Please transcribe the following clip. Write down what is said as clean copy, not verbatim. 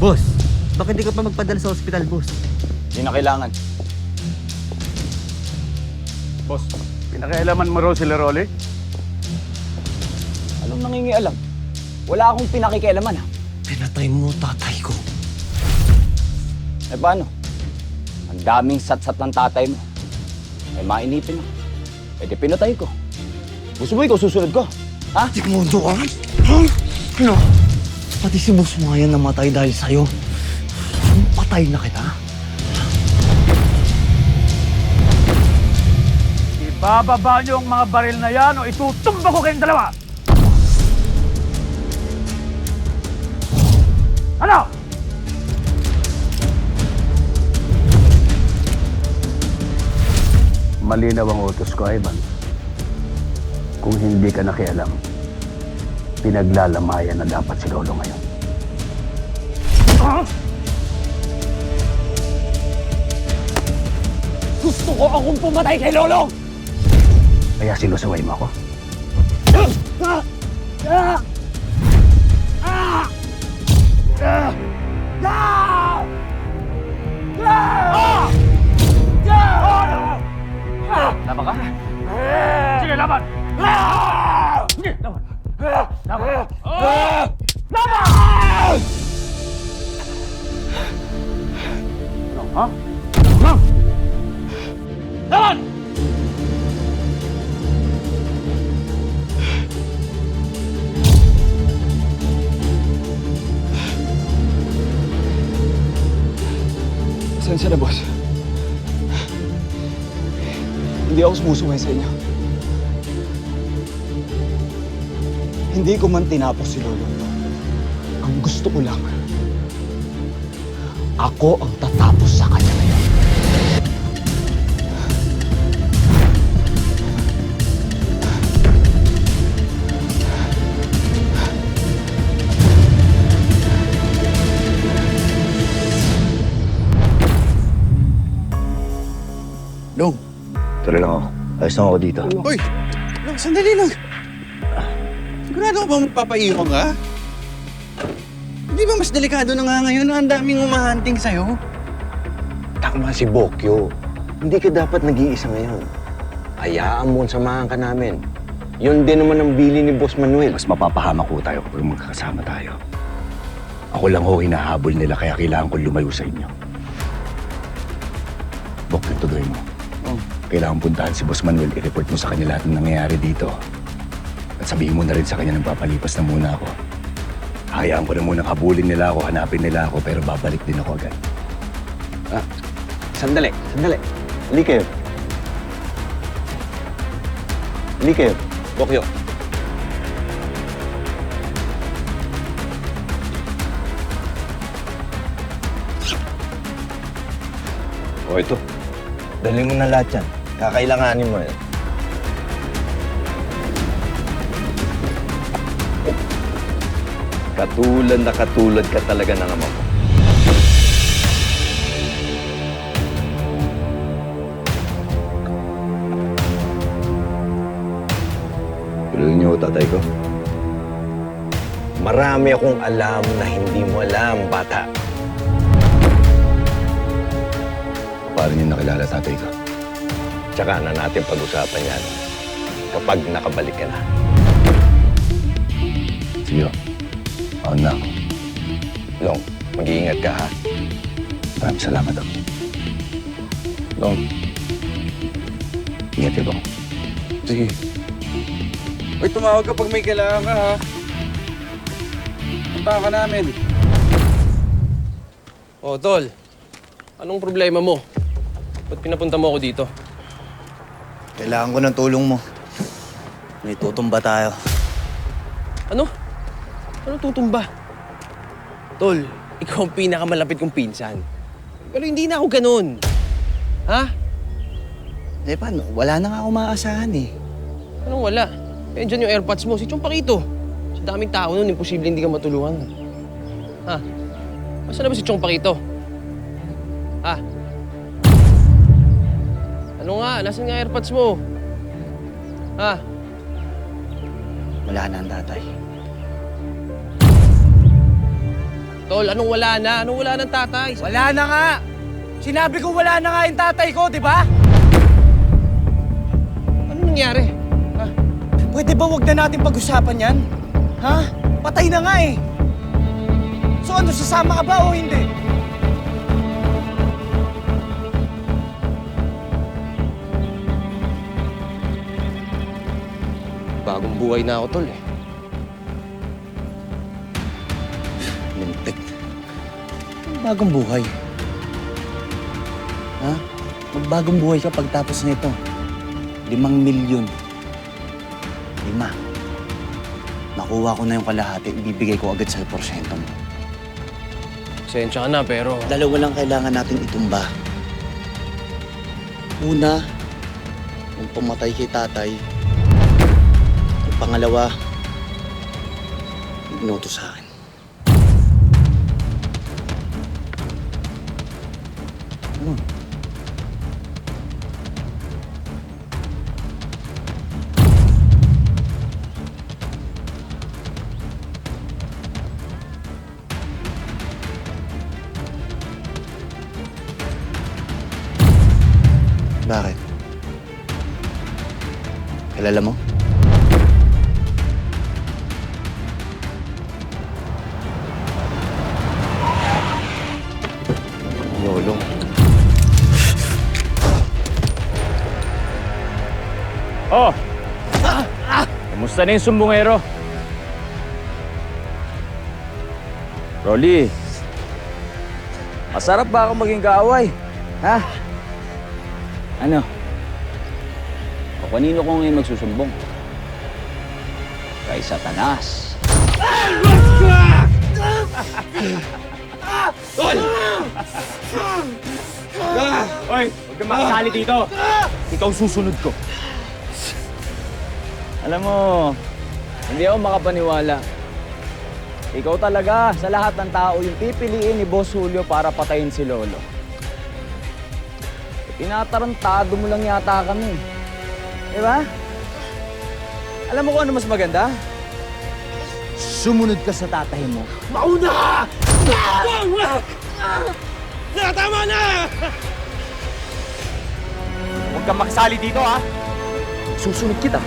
Boss, bakit di ka pa magpadala sa ospital, boss? Hindi na kailangan. Boss, pinakialaman mo raw sila, Rolly? Anong nangingialam? Wala akong pinakikialaman, ha? Pinatay mo tatay ko. Eh paano? Ang daming sat-sat ng tatay mo. Eh mainipin ako. Eh di pinatay ko. Gusto mo ikaw susunod ko? Ha? Sigmundo ka? Ha? Ano? Pati si boss mo ngayon namatay dahil sa'yo. Patay na kita. Ibababa niyo ang mga baril na yan o itutumba ko kayong dalawa! Ano? Malinaw ang utos ko, Ivan. Kung hindi ka nakialam, pinaglalamayan na dapat si Lolo ngayon. Gusto ko akong pumatay kay Lolo! Kaya sinusuway mo ako? Laban ka? Sige, laban! Sige, laban! Laban! Laban! Ano, ha? Laban! Pasensya na, boss. Hindi ako sumusuway sa inyo. Hindi ko man tinapos si Lolo. Ang gusto ko lang, ako ang tatapos sa kanya ngayon. Dong, tuloy lang ako. Ayos lang ako dito. Hoy! Lang, sandali lang. Sigurado ka ba magpapaiwan ka? Hindi ba mas delikado na nga ngayon na ang daming umahunting sa'yo? Tama si Bokyo. Hindi ka dapat nag-iisa ngayon. Hayaan mo, samahan ka namin. Yun din naman ang bili ni Boss Manuel. Mas mapapahamak ko tayo kapag magkakasama tayo. Ako lang ho hinahabol nila kaya kailangan ko lumayo sa inyo. Bok, ito gawin mo. Kailangan puntahan si Boss Manuel, i-report mo sa kanya lahat ng nangyayari dito. At sabihin mo na rin sa kanya na papalipas na muna ako. Hayaan ko na munang habulin nila ako, hanapin nila ako, pero babalik din ako agad. Sandali. Hindi kayo. Bokyo. O ito. Dali mo na lahat yan. Kakailanganin mo yan. Katulad ka talaga ng ama mo. Tuloy niyo, tatay ko. Marami akong alam na hindi mo alam, bata. Paano niyo nakilala tatay ko? Tsaka na natin pag-usapan yan kapag nakabalik ka na. Sige, ako na ako. Long, mag-iingat ka, ha? Maraming salamat ako. Long, ingat ka, Bong. Sige. Hoy, tumawag ka pag may kailangan ka, ha? Punta ka namin. Oh, Tol. Anong problema mo? Ba't pinapunta mo ako dito? Kailangan ko ng tulong mo. May tutumba tayo. Ano? Anong tutumba? Tol, ikaw ang pinakamalapit kong pinsan. Pero hindi na ako ganun. Ha? Eh, paano? Wala na nga ako maaasahan, eh. Anong wala? Eh, dyan yung AirPods mo. Si Chong Pakito. Sa daming tao nun, imposible hindi ka matulungan. Ha? Masa na ba si Chong Pakito? Ha? Ano nga? Nasaan nga AirPods mo? Ha? Wala na ang tatay. Tol, anong wala na? Anong wala ng tatay? Wala na nga! Sinabi ko wala na nga yung tatay ko, di ba? Anong nangyari? Ha? Pwede ba wag na natin pag-usapan yan? Ha? Patay na nga eh. So ano, sasama ka ba o hindi? Bagong buhay na ako, tol eh. Lintik. Bagong buhay. Ha? Magbagong buhay ka pagtapos nito. 5 milyon. 5. Nakuha ko na yung kalahati, ibibigay ko agad sa porsyento mo. Pasensya ka na, pero... Dalawa lang kailangan natin itumba. Una, yung pumatay kay tatay. Yung pangalawa, ignoto sa akin. Ano? Bakit? Kilala mo? Lolong. Oh! Kamusta na yung sumbongero? Rolly, masarap ba ako maging kaaway? Ha? Ano? O kanino ko ngayon magsusumbong? Kay Satanas. Hoy! Huwag kang makasali dito! Ikaw susunod ko. Alam mo, hindi ako makapaniwala. Ikaw talaga sa lahat ng tao yung pipiliin ni Boss Julio para patayin si Lolo. Tinatarantado mo lang yata kami. Diba? Alam mo kung ano mas maganda? Sumunod ka sa tatay mo. Mauna! Tama na! Huwag kang makasali dito, ha? Susunod kita.